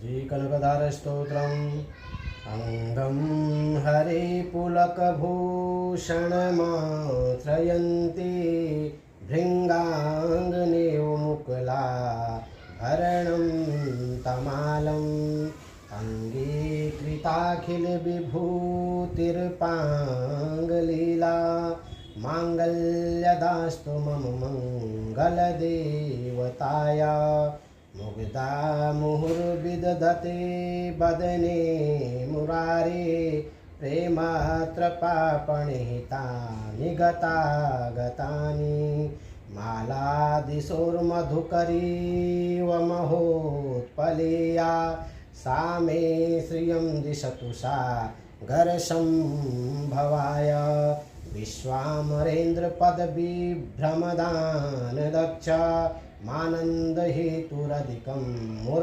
श्रीकनकधारस्तोत्रम् अंगं हरिपुलकभूषणमाश्रयन्ति भृङ्गाङ्गनेव मुकुला भरणं तमालम् अङ्गीकृताखिलविभूतिर्पाङ्गलीला माङ्गल्यदास्तु मम मङ्गलदेवताया मुग्धा मुहुर्विदधते वदने मुरारे प्रेमात्र पापणिहितानि गतागतानि मालादिशोर्मधुकरीव महोत्पलेया सा मे श्रियं दिशतु सा गर्षम्भवाय विश्वामरेन्द्रपदविभ्रमदानदक्ष मानन्दहेतुरधिकं मुर